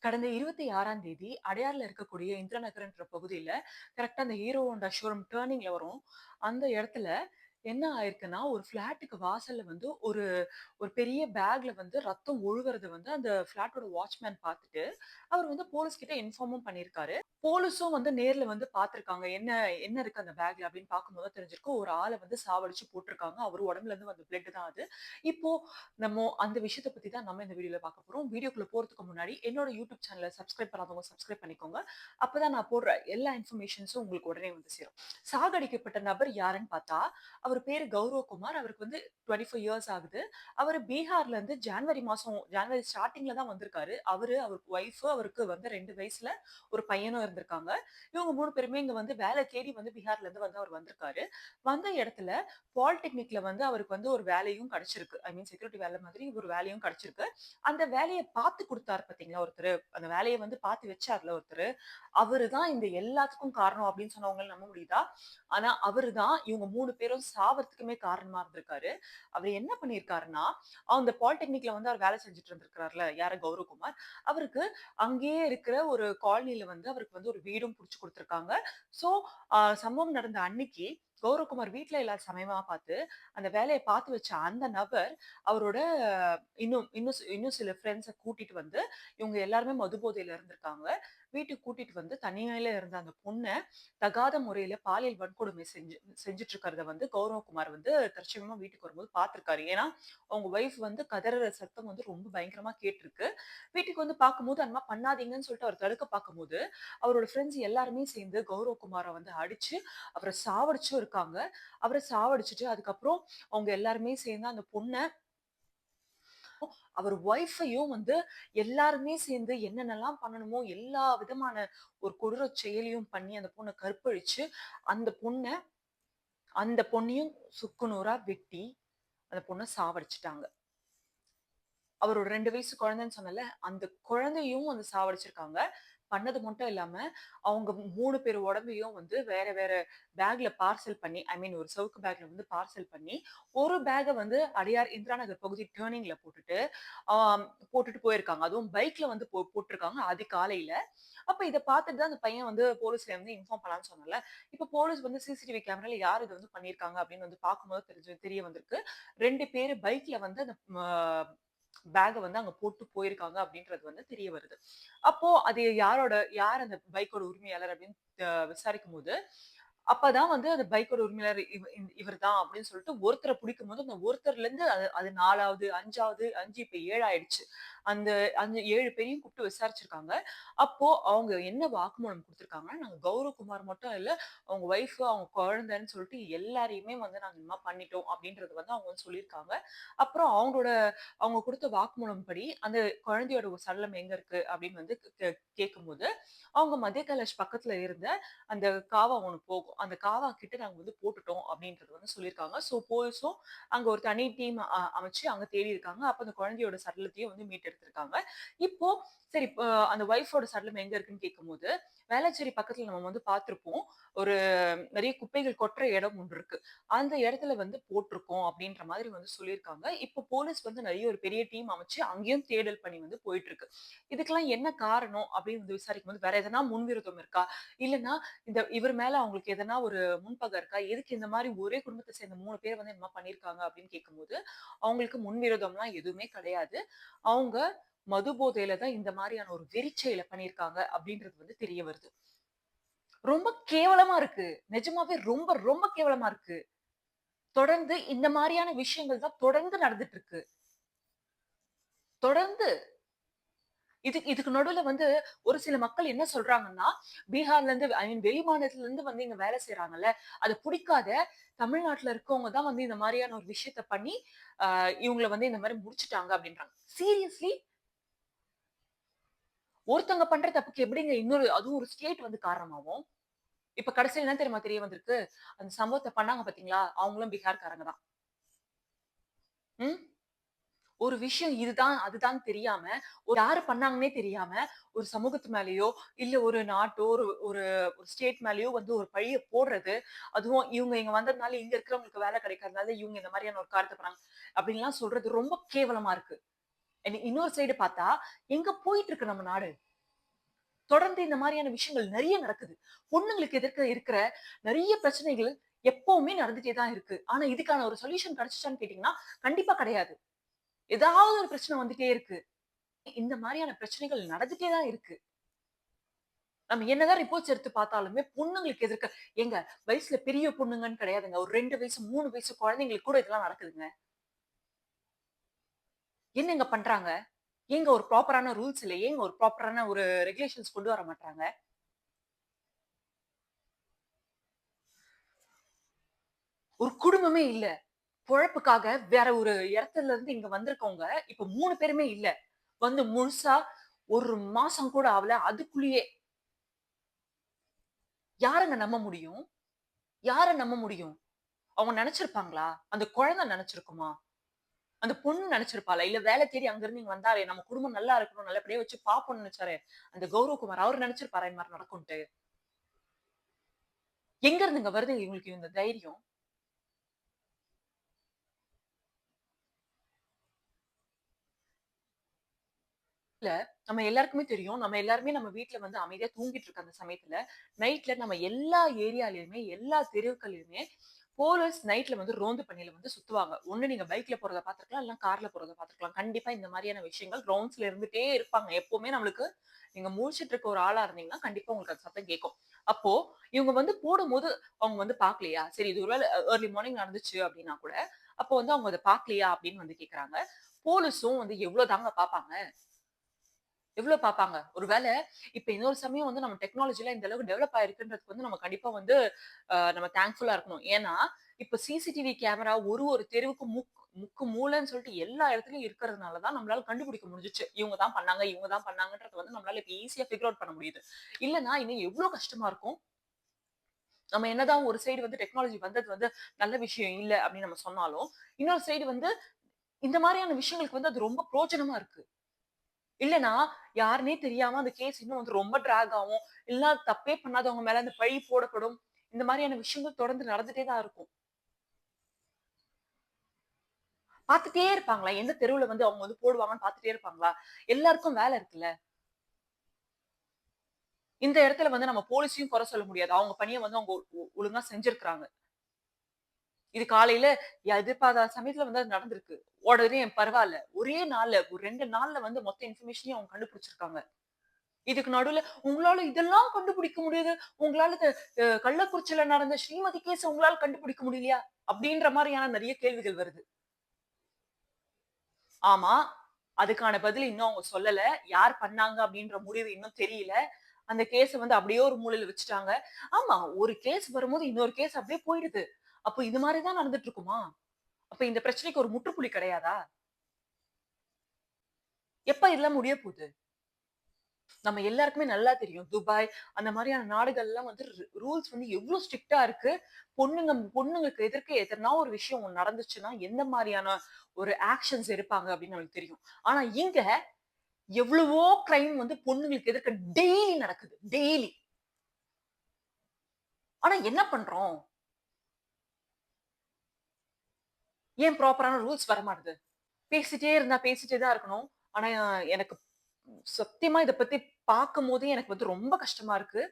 கடந்த 26ஆம் தேதி அடையார்ல இருக்கக்கூடிய இந்திரா நகர்ன்ற பகுதியில, கரெக்ட்டா அந்த ஹீரோ ஹோண்டா ஷோரூம் டர்னிங்ல வரும். அந்த இடத்துல என்ன ஆயிருக்குன்னா, ஒரு ஃப்ளாட்டுக்கு வாசல்ல வந்து ஒரு ஒரு பெரிய பேக்ல வந்து ரத்தம் ஒழுகுறத வந்து அந்த ஃப்ளாட்டோட வாட்ச்மேன் பார்த்துட்டு, அவர் வந்து போலீஸ் கிட்ட இன்ஃபார்மும் பண்ணியிருக்காரு. போலீஸும் வந்து நேர்ல வந்து பார்த்துருக்காங்க. என்ன என்ன இருக்கு அந்த பேக்ல அப்படின்னு பார்க்கும்போது தான் தெரிஞ்சிருக்கு. ஒரு ஆள வந்து சாவடிச்சு போட்டுருக்காங்க. அவரு உடம்புல இருந்து வந்த பிளட் தான் அது. இப்போ அந்த விஷயத்த பத்தி தான் நம்ம இந்த வீடியோல பார்க்க போறோம். வீடியோக்குள்ள போறதுக்கு முன்னாடி என்னோட யூடியூப் சேனல சப்ஸ்கிரைப் பண்ணாதவங்க சப்ஸ்கிரைப் பண்ணிக்கோங்க. அப்பதான் நான் போடுற எல்லா இன்ஃபர்மேஷன்ஸும் உங்களுக்கு உடனே வந்து சேரும். சாகடிக்கப்பட்ட நபர் யாருன்னு பார்த்தா, அவர் பேரு கௌரவ் குமார். அவருக்கு வந்து 25 இயர்ஸ் ஆகுது. அவரு பீகார்ல இருந்து ஜனவரி ஸ்டார்ட்டிங்ல தான் வந்திருக்காரு. அவரு, அவருக்கு ஒய்ஃப், அவருக்கு வந்து 2 வயசுல ஒரு பையனும் இருந்திருக்காங்க. இவங்க 3 பேருமே இங்க வந்து வேலை தேடி வந்து பீகார்ல இருந்து வந்து அவர் வந்திருக்காரு. வந்த இடத்துல பாலிடெக்னிக்ல வந்து அவருக்கு வந்து ஒரு வேலையும் கிடைச்சிருக்கு. ஐ மீன் செக்யூரிட்டி வேலை மாதிரி ஒரு வேலையும் கிடைச்சிருக்கு. அந்த வேலைய பார்த்து குடுத்தாரு பார்த்தீங்களா ஒருத்தரு, அந்த வேலைய வந்து பார்த்து வச்சார்ல ஒருத்தரு, அவரு தான் இந்த எல்லாத்துக்கும் காரணம் அப்படின்னு சொன்னவங்கள நம்ப முடியுதா? ஆனா அவரு தான் இவங்க 3 பேரும் சாவறதுக்குமே காரணமா இருந்திருக்காரு. அவரு என்ன பண்ணியிருக்காருன்னா, அந்த பாலிடெக்னிக்ல வந்து அவர் வேலை செஞ்சுட்டு இருந்திருக்கிறார்ல, யாரு கௌரவ் குமார். அவருக்கு அங்கேயே இருக்கிற ஒரு காலனில வந்து அவருக்கு வந்து ஒரு வீடும் புடிச்சு குடுத்துருக்காங்க. ஸோ, சம்பவம் நடந்த அன்னைக்கு கௌரவ் குமார் வீட்ல இல்லாத சமயமா பார்த்து, அந்த வேலைய பார்த்து வச்ச அந்த நபர், அவரோட இன்னும் சில ஃபிரெண்ட்ஸ கூட்டிட்டு வந்து, இவங்க எல்லாருமே மது போதையில இருந்திருக்காங்க. வீட்டுக்கு கூட்டிட்டு வந்து தனிமையில இருந்த அந்த பொண்ண, தகாத முறையில பாலியல் வன்கொடுமை செஞ்சுட்டு இருக்கிறத வந்து கௌரவ் குமார் வந்து தற்சமயமா வீட்டுக்கு வரும்போது பார்த்திருக்காரு. ஏன்னா, அவங்க ஒய்ஃப் வந்து கதறுற சத்தம் வந்து ரொம்ப பயங்கரமா கேட்டிருக்கு. வீட்டுக்கு வந்து பார்க்கும்போது, அந்த மாரி பண்ணாதீங்கன்னு சொல்லிட்டு அவர் தடுக்க பார்க்கும்போது, அவரோட ஃபிரெண்ட்ஸ் எல்லாருமே சேர்ந்து கௌரவ் குமார வந்து அடிச்சு, அவர சாவடிச்சும் இருக்காங்க. அவர சாவடிச்சுட்டு அதுக்கப்புறம் அவங்க எல்லாருமே சேர்ந்து அந்த பொண்ண அவர் ஒய்ஃபையும் வந்து எல்லாருமே சேர்ந்து என்னென்னலாம் பண்ணணுமோ எல்லா விதமான ஒரு கொடூர செயலையும் பண்ணி அந்த பொண்ண கற்பழிச்சு, அந்த பொண்ண அந்த பொண்ணையும் சுக்கு நூறா வெட்டி, அந்த பொண்ண சாவடிச்சுட்டாங்க. அவர் ஒரு 2 வயசு குழந்தைன்னு சொன்னேன்ல, அந்த குழந்தையும் வந்து சாவடிச்சிருக்காங்க. பண்ணது மட்டும் இல்லாம, அவங்க 3 பேர் உடம்பையும் வந்து வேற வேற பேக்ல பார்சல் பண்ணி, ஐ மீன் ஒரு சவுக்கு பேக்ல வந்து பார்சல் பண்ணி, ஒரு பேக்க வந்து அடையார் இந்திரா நகர் பகுதி டர்னிங்ல போட்டுட்டு போயிருக்காங்க. அதுவும் பைக்ல வந்து போட்டுருக்காங்க அதிகாலையில. அப்ப இத பார்த்துட்டு தான் அந்த பையன் வந்து போலீஸ்ல வந்து இன்ஃபார்ம் பண்ணான்னு சொன்னேன்ல. இப்ப போலீஸ் வந்து சிசிடிவி கேமரால யார் இத வந்து பண்ணியிருக்காங்க அப்படின்னு வந்து பார்க்கும்போது தெரிய வந்திருக்கு. 2 பேரு பைக்ல வந்து அந்த பேக்க வந்து அங்க போட்டு போயிருக்காங்க அப்படின்றது வந்து தெரிய வருது. அப்போ அது யார் அந்த பைக்கோட உரிமையாளர் அப்படின்னு விசாரிக்கும்போது, அப்பதான் வந்து அந்த பைக்கோட உரிமையாளர் இவர்தான் அப்படின்னு சொல்லிட்டு ஒருத்தர பிடிக்கும்போது, அந்த ஒருத்தர்லருந்து அது அது 4வது, 5வது, 5 இப்ப 7 ஆயிடுச்சு. அந்த 7 பேரையும் கூப்பிட்டு விசாரிச்சிருக்காங்க. அப்போ அவங்க என்ன வாக்குமூலம் குடுத்துருக்காங்கன்னா, நாங்க கௌரவ் குமார் மட்டும் இல்ல, அவங்க ஒய்ஃப், அவங்க குழந்தைன்னு சொல்லிட்டு எல்லாரையுமே வந்து நாங்க இந்த மாரி பண்ணிட்டோம் அப்படின்றது வந்து அவங்க வந்து சொல்லியிருக்காங்க. அப்புறம் அவங்க குடுத்த வாக்குமூலம் படி, அந்த குழந்தையோட சடலம் எங்க இருக்கு அப்படின்னு வந்து கேட்கும்போது, அவங்க மத்திய கைலாஷ் பக்கத்துல இருந்த அந்த காவா ஒண்ணு போகும். அந்த காவா கிட்ட நாங்க வந்து போட்டுட்டோம் அப்படின்றது வந்து சொல்லியிருக்காங்க. ஸோ போலீஸும் அங்க ஒரு தனி டீம் அமைச்சு அங்க தேடி இருக்காங்க. அப்ப அந்த குழந்தையோட சடலத்தையும் வந்து மீட்டெடுத்திருக்காங்க. இப்போ சரி அந்த ஒய்ஃபோட சடலம் எங்க இருக்குன்னு கேட்கும்போது, வேளச்சேரி பக்கத்துல நம்ம வந்து பார்த்திருப்போம். ஒரு நெறைய குப்பைகள் கொட்டுற இடம் ஒன்று இருக்கு. அந்த இடத்துல வந்து போட்டுருக்கோம் அப்படின்ற மாதிரி வந்து சொல்லியிருக்காங்க. இப்போ போலீஸ் வந்து நெறைய ஒரு பெரிய டீம் அமைச்சு அங்கேயும் தேடல் பணி வந்து போயிட்டு இருக்கு. இதுக்கெல்லாம் என்ன காரணம் அப்படின்னு வந்து விசாரிக்கும்போது, வேற எதனா முன்விரோதம் இருக்கா? இல்லன்னா இவர் மேல அவங்களுக்கு எதனா ஒரு முன்பகை இருக்கா? எதுக்கு இந்த மாரி ஒரே குடும்பத்த சேர்ந்த 3 பேர் வந்து இந்த மாரி பண்ணியிருக்காங்க அப்படின்னு கேட்கும்போது, அவங்களுக்கு முன்விரோதம்லாம் எதுவுமே கிடையாது. அவங்க மது போதையில தான் இந்த மாரியான ஒரு வெறிச்செயல பண்ணியிருக்காங்க அப்படின்றது வந்து தெரிய வருது. ரொம்ப கேவலமா இருக்கு. நிஜமாவே ரொம்ப ரொம்ப கேவலமா இருக்கு. தொடர்ந்து இந்த மாரியான விஷயங்கள் தான் தொடர்ந்து நடந்துட்டு இருக்கு. தொடர்ந்து இதுக்கு நடுவுல வந்து ஒரு சில மக்கள் என்ன சொல்றாங்கன்னா, பீகார்ல இருந்து ஐ மீன் வெளி மாநிலத்துல இருந்து வந்து இங்க வேலை செய்றாங்கல்ல, அது புடிக்காத தமிழ்நாட்டுல இருக்கவங்க தான் வந்து இந்த மாரியான ஒரு விஷயத்த பண்ணி, இவங்கள வந்து இந்த மாரி முடிச்சுட்டாங்க அப்டின்றாங்க. சீரியஸ்லி ஒருத்தவங்க பண்ற தப்புக்கு எப்படிங்க அதுவும் ஒரு ஸ்டேட் வந்து காரணமாவும்? இப்ப கடைசில என்ன தெரியுமா தெரிய வந்திருக்கு? அந்த சம்பவத்த பண்ணாங்க பார்த்தீங்களா? அவங்களும் பீகார்காரங்க தான். ம். ஒரு விஷயம் இதுதான், அதுதான் தெரியாம, யாரு பண்ணாங்கன்னே தெரியாம, ஒரு சமூகத்து மேலயோ, இல்ல ஒரு நாட்டோ, ஒரு ஒரு ஒரு ஸ்டேட் மேலயோ வந்து ஒரு பழிய போடுறது, அதுவும் இவங்க இங்க வந்ததுனால, இங்க இருக்கிறவங்களுக்கு வேலை கிடைக்காதனால, இவங்க இந்த மாரியான ஒரு காரியத்த பண்ணாங்க. அப்படின்லாம் சொல்றது ரொம்ப கேவலமா இருக்கு. இன்னொரு சைடு பார்த்தா, எங்க போயிட்டு இருக்கு நம்ம நாடு? தொடர்ந்து இந்த மாரியான விஷயங்கள் நெறைய நடக்குது. பொண்ணுங்களுக்கு எதிர்க்க இருக்கிற நெறைய பிரச்சனைகள் எப்பவுமே நடந்துட்டே தான் இருக்கு. ஆனா இதுக்கான ஒரு சொல்யூஷன் கிடைச்சுச்சான்னு கேட்டீங்கன்னா, கண்டிப்பா கிடையாது. ஏதாவது ஒரு பிரச்சனை வந்துட்டே இருக்கு. இந்த மாரியான பிரச்சனைகள் நடந்துட்டே தான் இருக்கு. நம்ம என்னதான் ரிப்போர்ட்ஸ் எடுத்து பார்த்தாலுமே, பொண்ணுங்களுக்கு எதிர்க்க ஏங்க வயசுல பெரிய பொண்ணுங்கன்னு கிடையாதுங்க. ஒரு 2 வயசு, 3 வயசு குழந்தைங்களுக்கு கூட இதெல்லாம் நடக்குதுங்க. என்னங்க பண்றாங்க? ஏங்க ஒரு ப்ராப்பரான ரூல்ஸ் இல்ல? ஏங்க ஒரு ப்ராப்பரான ஒரு ரெகுலேஷன்ஸ் கொண்டு வர மாட்றாங்க? ஒரு குடும்பமே இல்ல. பொழப்புக்காக வேற ஒரு இடத்துல இருந்து இங்க வந்திருக்கவங்க, இப்ப 3 பேருமே இல்ல. வந்து முழுசா 1 மாசம் கூட ஆவல. அதுக்குள்ளயே யாரங்க நம்ப முடியும்? யார நம்ப முடியும்? அவங்க நெனச்சிருப்பாங்களா? அந்த குழந்தை நெனச்சிருக்குமா? அந்த பொண்ணு நெனச்சிருப்பாளா? இல்ல வேல தேடி அங்கிருந்து இங்க வந்தாரே, நம்ம குடும்பம் நல்லா இருக்கணும், நல்லபடியா வச்சு பாப்போம்னு நெனச்சாரே, அந்த கௌரவ் குமார் அவரு நெனச்சிருப்பாரா இந்த மாரி நடக்கும்ன்ட்டு? எங்க இருந்துங்க வருது இவங்களுக்கு இந்த தைரியம்? இல்ல, நம்ம எல்லாருக்குமே தெரியும். நம்ம எல்லாருமே நம்ம வீட்ல வந்து அமைதியா தூங்கிட்டு இருக்க அந்த சமயத்துல, நைட்ல நம்ம எல்லா ஏரியாலயுமே, எல்லா தெருக்கள்லயுமே போலீஸ் நைட்ல வந்து ரோந்து பணியில வந்து சுத்துவாங்க. ஒண்ணு நீங்க பைக்ல போறத பார்த்திருக்கலாம், இல்ல கார்ல போறத பார்த்திருக்கலாம். கண்டிப்பா இந்த மாரியான விஷயங்கள் ரவுண்ட்ஸ்ல இருந்துட்டே இருப்பாங்க. எப்பவுமே நம்மளுக்கு நீங்க முழிச்சுட்டு இருக்க ஒரு ஆளா இருந்தீங்கன்னா, கண்டிப்பா உங்களுக்கு அந்த சத்தம் கேட்கும். அப்போ இவங்க வந்து போடும்போது அவங்க வந்து பார்க்கலையா? சரி இது ஒரு வேள ஏர்லி மார்னிங் நடந்துச்சு அப்டின்னா கூட, அப்போ வந்து அவங்க அத பார்க்கலையா? அப்டின்னு வந்து கேட்கறாங்க. போலீஸும் வந்து எவ்ளோ தாங்க பார்ப்பாங்க? எவ்ளோ பாப்பாங்க? ஒரு வேள இப்ப இன்னொரு சமயம் வந்து நம்ம டெக்னாலஜிலாம் இந்த அளவுக்கு டெவலப் ஆயிருக்குன்றதுக்கு வந்து நம்ம கண்டிப்பா வந்து நம்ம தேங்க்ஃபுல்லா இருக்கணும். ஏன்னா, இப்ப சிசிடிவி கேமரா ஒரு தெருவுக்கு முக்கு மூலைன்னு சொல்லிட்டு எல்லா இடத்துலயும் இருக்கிறதுனால தான் நம்மளால கண்டுபிடிக்க முடிஞ்சுச்சு. இவங்க தான் பண்ணாங்க, இவங்க தான் பண்ணாங்கன்றத வந்து நம்மளால இப்ப ஈஸியா ஃபிகர் அவுட் பண்ண முடியுது. இல்லன்னா இன்னும் எவ்ளோ கஷ்டமா இருக்கும். நம்ம என்னதான் ஒரு சைடு வந்து டெக்னாலஜி வந்தது வந்து நல்ல விஷயம் இல்ல அப்படின்னு நம்ம சொன்னாலும், இன்னொரு சைடு வந்து இந்த மாரியான விஷயங்களுக்கு வந்து அது ரொம்ப புரோஜனமா இருக்கு. இல்லன்னா, யாருன்னே தெரியாம அந்த கேஸ் இன்னும் வந்து ரொம்ப டிராக் ஆகும். இல்ல தப்பே பண்ணாதவங்க மேல அந்த பழி போடப்படும். இந்த மாரியான விஷயங்கள் தொடர்ந்து நடந்துட்டே தான் இருக்கும். பார்த்துட்டே இருப்பாங்களா? எந்த தெருவுல வந்து அவங்க வந்து போடுவாங்கன்னு பார்த்துட்டே இருப்பாங்களா? எல்லாருக்கும் வேல இருக்குல்ல. இந்த இடத்துல வந்து நம்ம போலீஸையும் குறை சொல்ல முடியாது. அவங்க பணிய வந்து அவங்க ஒழுங்கா செஞ்சிருக்காங்க. இது காலையில எதிர்பாராத சமயத்துல வந்து அது நடந்திருக்கு. உடனே பரவால்ல. ஒரே நாள்ல ஒரு 2 நாள்ல வந்து மொத்த இன்ஃபர்மேஷனையும் அவங்க கண்டுபிடிச்சிருக்காங்க. இதுக்கு நடுவுல, "உங்களால இதெல்லாம் கண்டுபிடிக்க முடியுது. உங்களால கள்ளக்குறிச்சியில நடந்த ஸ்ரீமதி கேஸ உங்களால கண்டுபிடிக்க முடியலையா?" அப்படின்ற மாரியான நெறைய கேள்விகள் வருது. ஆமா. அதுக்கான பதில் இன்னும் அவங்க சொல்லல. யார் பண்ணாங்க அப்படின்ற முடிவு இன்னும் தெரியல. அந்த கேஸ வந்து அப்படியே ஒரு மூலையில வச்சுட்டாங்க. ஆமா, ஒரு கேஸ் வரும்போது இன்னொரு கேஸ் அப்படியே போயிடுது. அப்போ இது மாரி தான் நடந்துட்டு இருக்குமா? அப்ப இந்த பிரச்சனைக்கு ஒரு முற்றுப்புள்ளி கிடையாதா? எப்ப இதெல்லாம் முடிய போது? நம்ம எல்லாருக்குமே நல்லா தெரியும். துபாய் அந்த மாரியான நாடுகள்லாம் வந்து ரூல்ஸ் வந்து எவ்ளோ ஸ்ட்ரிக்ட்டா இருக்கு. பொண்ணுங்களுக்கு எதிர்க்க எதனா ஒரு விஷயம் ஒண்ணு நடந்துச்சுன்னா, எந்த மாரியான ஒரு ஆக்ஷன்ஸ் எடுப்பாங்க அப்படின்னு நம்மளுக்கு தெரியும். ஆனா இங்க எவ்வளவோ கிரைம் வந்து பொண்ணுங்களுக்கு எதிர்க்க டெய்லி நடக்குது. டெய்லி. ஆனா என்ன பண்றோம்? ஏன் ப்ராப்பரான ரூல்ஸ் வரமாட்டுது? பேசிட்டே இருந்தா பேசிட்டே தான் இருக்கணும். ஆனா எனக்கு சத்தியமா இத பத்தி பார்க்கும்போதே எனக்கு வந்து ரொம்ப கஷ்டமா இருக்கு.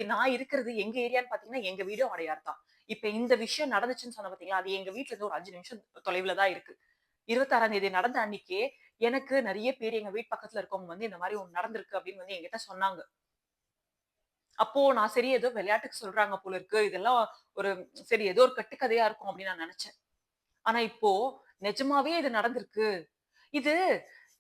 நான் இருக்கிறது எங்க ஏரியான்னு பார்த்தீங்கன்னா, எங்க வீடும் அடையார் தான். இப்ப இந்த விஷயம் நடந்துச்சுன்னு சொன்னேன் பார்த்தீங்களா, அது எங்க வீட்ல இருந்து ஒரு 5 நிமிஷம் தொலைவுல தான் இருக்கு. 26ஆம் தேதி நடந்த அன்னைக்கே, எனக்கு நெறைய பேர் எங்க வீட்டு பக்கத்துல இருக்கவங்க வந்து இந்த மாரி ஒண்ணு நடந்திருக்கு அப்படின்னு வந்து என்கிட்ட சொன்னாங்க. அப்போ நான் சரி ஏதோ விளையாட்டுக்கு சொல்றாங்க போல இருக்கு. இதெல்லாம் ஒரு சரி ஏதோ ஒரு கட்டுக்கதையா இருக்கும் அப்படின்னு நான் நெனச்சேன். ஆனா இப்போ நிஜமாவே இது நடந்திருக்கு. இது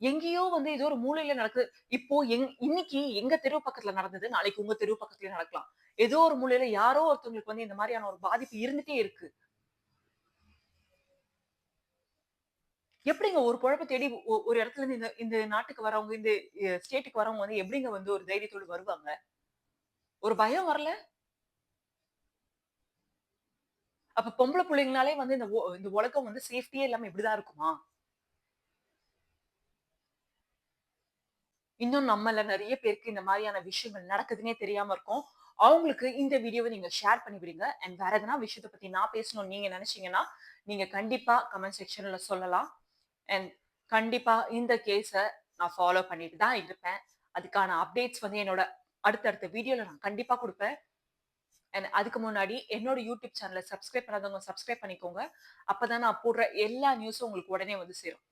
எங்கேயோ வந்து ஏதோ ஒரு மூலையில நடக்குது. இப்போ இன்னைக்கு எங்க தெரு பக்கத்துல நடந்தது. நாளைக்கு உங்க தெரு பக்கத்துலயும் நடக்கலாம். ஏதோ ஒரு மூலையில யாரோ ஒருத்தவங்களுக்கு வந்து இந்த மாரியான ஒரு பாதிப்பு இருந்துட்டே இருக்கு. எப்படிங்க ஒரு பொழப்ப தேடி ஒரு இடத்துல இருந்து இந்த இந்த நாட்டுக்கு வரவங்க, இந்த ஸ்டேட்டுக்கு வரவங்க வந்து எப்படிங்க வந்து ஒரு தைரியத்தோட வருவாங்க? ஒரு பயம் வரல? அப்ப பொம்பள புள்ளைங்கனாலே வந்து இந்த உலகம் வந்து சேஃப்டியே இல்லாம இப்படிதான் இருக்குமா? இன்னும் நம்மள நெறைய பேருக்கு இந்த மாரியான விஷயங்கள் நடக்குதுன்னே தெரியாம இருக்கும். அவங்களுக்கு இந்த வீடியோவ நீங்க ஷேர் பண்ணி விடுங்க. அண்ட் வேற எதனா விஷயத்த பத்தி நான் பேசணும்னு நீங்க நெனச்சீங்கன்னா, நீங்க கண்டிப்பா கமெண்ட் செக்ஷன்ல சொல்லலாம். அண்ட் கண்டிப்பா இந்த கேஸ நான் ஃபாலோ பண்ணிட்டு தான் இருப்பேன். அதுக்கான அப்டேட்ஸ் வந்து என்னோட அடுத்தடுத்த வீடியோல நான் கண்டிப்பா குடுப்பேன். அதுக்கு முன்னாடி என்னோட யூடியூப் சேனல சப்ஸ்கிரைப் பண்ணாதவங்க சப்ஸ்கிரைப் பண்ணிக்கோங்க. அப்பதான் நான் போடுற எல்லா நியூஸும் உங்களுக்கு உடனே வந்து சேரும்.